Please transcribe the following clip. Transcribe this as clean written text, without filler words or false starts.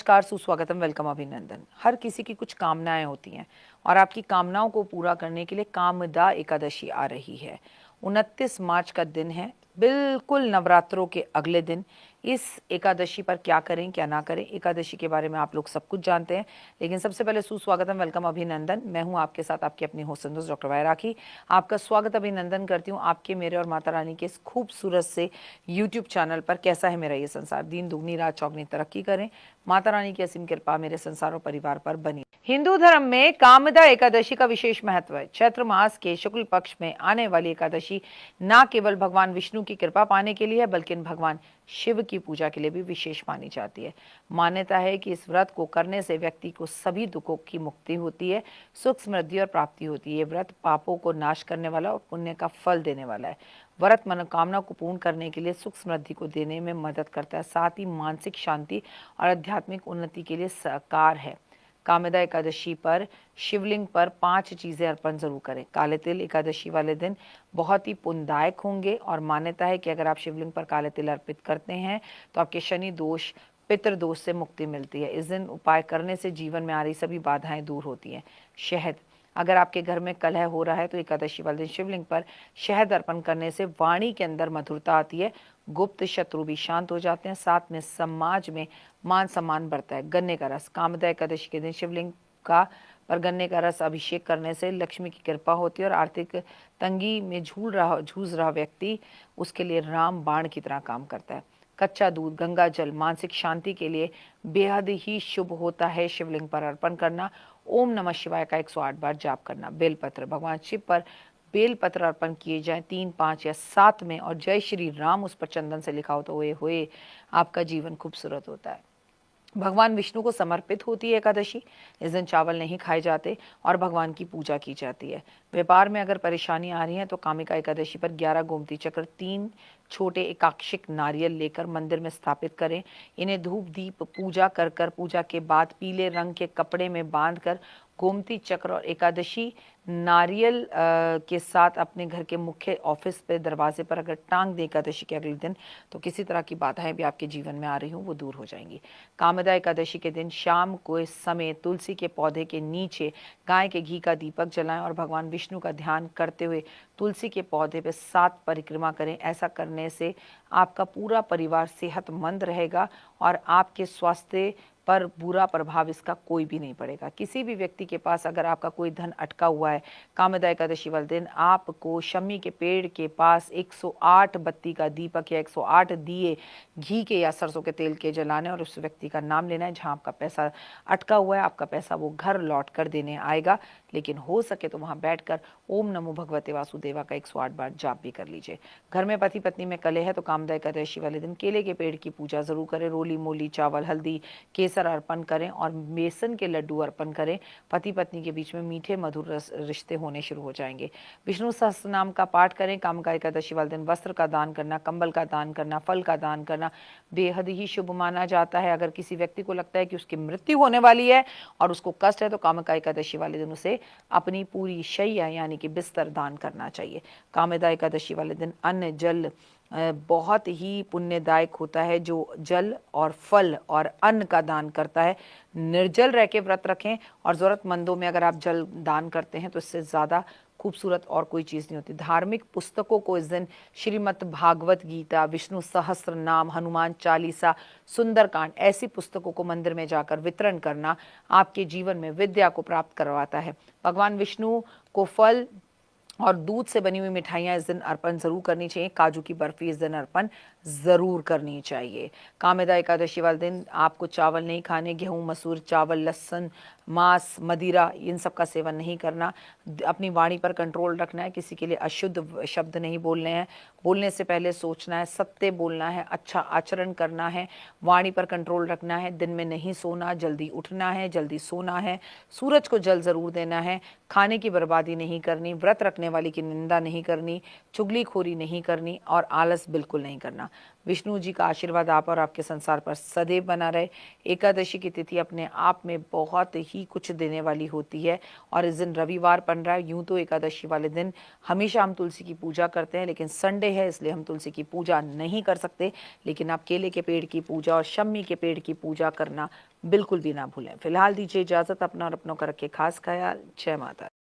नमस्कार, सुस्वागतम, वेलकम, अभिनंदन। हर किसी की कुछ कामनाएं होती हैं और आपकी कामनाओं को पूरा करने के लिए कामदा एकादशी आ रही है। 29 मार्च का दिन है, बिल्कुल नवरात्रों के अगले दिन। इस एकादशी पर क्या करें क्या ना करें, एकादशी के बारे में आप लोग सब कुछ जानते हैं, लेकिन सबसे पहले सुस्वागतम, वेलकम, अभिनंदन। मैं हूं आपके साथ आपकी अपनी होस्ट दोस्त डॉक्टर वाय राखी। आपका स्वागत अभिनंदन करती हूं आपके, मेरे और माता रानी के इस खूबसूरत से यूट्यूब चैनल पर। कैसा है मेरा ये संसार, दिन दुगनी रात चौगनी तरक्की करें, माता रानी की असीम कृपा मेरे संसार और परिवार पर बनी। हिंदू धर्म में कामदा एकादशी का विशेष महत्व है। चैत्र मास के शुक्ल पक्ष में आने वाली एकादशी न केवल भगवान विष्णु की कृपा पाने के लिए है, बल्कि भगवान शिव की पूजा के लिए भी विशेष मानी जाती है। मान्यता है कि इस व्रत को करने से व्यक्ति को सभी दुखों की मुक्ति होती है, सुख समृद्धि और प्राप्ति होती है। ये व्रत पापों को नाश करने वाला और पुण्य का फल देने वाला है। व्रत मनोकामना को पूर्ण करने के लिए सुख समृद्धि को देने में मदद करता है, साथ ही मानसिक शांति और आध्यात्मिक उन्नति के लिए साकार है। कामदा एकादशी पर शिवलिंग पर 5 चीजें अर्पण जरूर करें। काले तिल एकादशी वाले दिन बहुत ही पुण्यदायक होंगे और मान्यता है कि अगर आप शिवलिंग पर काले तिल अर्पित करते हैं तो आपके शनि दोष, पितृ दोष से मुक्ति मिलती है। इस दिन उपाय करने से जीवन में आ रही सभी बाधाएं दूर होती हैं। शहद, अगर आपके घर में कलह हो रहा है तो एकादशी वाले दिन शिवलिंग पर शहद अर्पण करने से वाणी के अंदर मधुरता आती है, गुप्त शत्रु भी शांत हो जाते हैं, साथ में समाज में मान सम्मान बढ़ता है। गन्ने का रस, कामदा एकादशी के दिन शिवलिंग का पर गन्ने का रस अभिषेक करने से लक्ष्मी की कृपा होती है और आर्थिक तंगी में जूझ रहा व्यक्ति, उसके लिए राम बाण की तरह काम करता है। कच्चा दूध, गंगा जल मानसिक शांति के लिए बेहद ही शुभ होता है। शिवलिंग पर अर्पण करना, ओम नमः शिवाय का 108 बार जाप करना। बेलपत्र, भगवान शिव पर बेलपत्र अर्पण किए जाएं 3, 5 या 7 में, और जय श्री राम उस पर चंदन से लिखा हो तो हुए आपका जीवन खूबसूरत होता है। भगवान विष्णु को समर्पित होती है एकादशी। इस दिन चावल नहीं खाए जाते और भगवान की पूजा की जाती है। व्यापार में अगर परेशानी आ रही है तो कामिका एकादशी पर 11 गोमती चक्र, 3 छोटे एकाक्षिक नारियल लेकर मंदिर में स्थापित करें। इन्हें धूप दीप पूजा कर पूजा के बाद पीले रंग के कपड़े में बांधकर गोमती चक्र और एकादशी नारियल के साथ अपने घर के मुख्य ऑफिस पे दरवाजे पर अगर टांग दें एकादशी के अगले दिन, तो किसी तरह की बाधाएं भी आपके जीवन में आ रही हों वो दूर हो जाएंगी। कामदा एकादशी के दिन शाम को इस समय तुलसी के पौधे के नीचे गाय के घी का दीपक जलाएं और भगवान विष्णु का ध्यान करते हुए तुलसी के पौधे पे 7 परिक्रमा करें। ऐसा करने से आपका पूरा परिवार सेहतमंद रहेगा और आपके स्वास्थ्य पर बुरा प्रभाव इसका कोई भी नहीं पड़ेगा। किसी भी व्यक्ति के पास अगर आपका कोई धन अटका हुआ है, कामदा एकादशी वाले दिन आपको शमी के पेड़ के पास 108 बत्ती का दीपक या 108 दिए घी के या सरसों के तेल के जलाने और उस व्यक्ति का नाम लेना है जहां आपका पैसा अटका हुआ है। आपका पैसा वो घर लौट कर देने आएगा, लेकिन हो सके तो वहां बैठकर ओम नमो भगवते वासुदेवा का 108 बार जाप भी कर लीजिए। घर में पति पत्नी में कलह है तो कामदा एकादशी वाले दिन केले के पेड़ की पूजा जरूर करें। रोली मोली चावल हल्दी केसर अर्पण करें और बेसन के लड्डू अर्पण करें। पति पत्नी के बीच में मीठे मधुर रिश्ते होने शुरू हो जाएंगे। विष्णु सहस्त्र नाम का पाठ करें। कामदा एकादशी वाले दिन वस्त्र का दान करना, कंबल का दान करना, फल का दान करना बेहद ही शुभ माना जाता है। अगर किसी व्यक्ति को लगता है कि उसकी मृत्यु होने वाली है और उसको कष्ट है तो कामदा एकादशी वाले दिन उसे अपनी पूरी शैया यानी कि बिस्तर दान करना चाहिए। कामदा एकादशी वाले दिन अन्न जल बहुत ही पुण्यदायक होता है। जो जल और फल और अन्न का दान करता है, निर्जल रह के व्रत रखें और ज़रूरतमंदों में अगर आप जल दान करते हैं तो इससे ज़्यादा खूबसूरत और कोई चीज़ नहीं होती। धार्मिक पुस्तकों को इस दिन श्रीमद् भागवत गीता, विष्णु सहस्त्र नाम, हनुमान चालीसा, सुंदरकांड ऐसी पुस्तकों को मंदिर में जाकर वितरण करना आपके जीवन में विद्या को प्राप्त करवाता है। भगवान विष्णु को फल और दूध से बनी हुई मिठाइयाँ इस दिन अर्पण जरूर करनी चाहिए। काजू की बर्फी इस दिन अर्पण जरूर करनी चाहिए। कामदा एकादशी वाले दिन आपको चावल नहीं खाने, गेहूं मसूर चावल लहसुन मांस मदिरा इन सब का सेवन नहीं करना। अपनी वाणी पर कंट्रोल रखना है, किसी के लिए अशुद्ध शब्द नहीं बोलने हैं, बोलने से पहले सोचना है, सत्य बोलना है, अच्छा आचरण करना है, वाणी पर कंट्रोल रखना है। दिन में नहीं सोना, जल्दी उठना है, जल्दी सोना है, सूरज को जल जरूर देना है, खाने की बर्बादी नहीं करनी, व्रत रखने वाली की निंदा नहीं करनी, चुगलीखोरी नहीं करनी और आलस बिल्कुल नहीं करना। विष्णु जी का आशीर्वाद आप और आपके संसार पर सदैव बना रहे। एकादशी की तिथि अपने आप में बहुत ही कुछ देने वाली होती है और इस दिन रविवार बन रहा है। यूं तो एकादशी वाले दिन हमेशा हम तुलसी की पूजा करते हैं, लेकिन संडे है इसलिए हम तुलसी की पूजा नहीं कर सकते। लेकिन आप केले के पेड़ की पूजा और शम्मी के पेड़ की पूजा करना बिल्कुल भी ना भूलें। फिलहाल दीजिए इजाज़त, अपना और अपनों का रखें खास ख्याल। जय माता।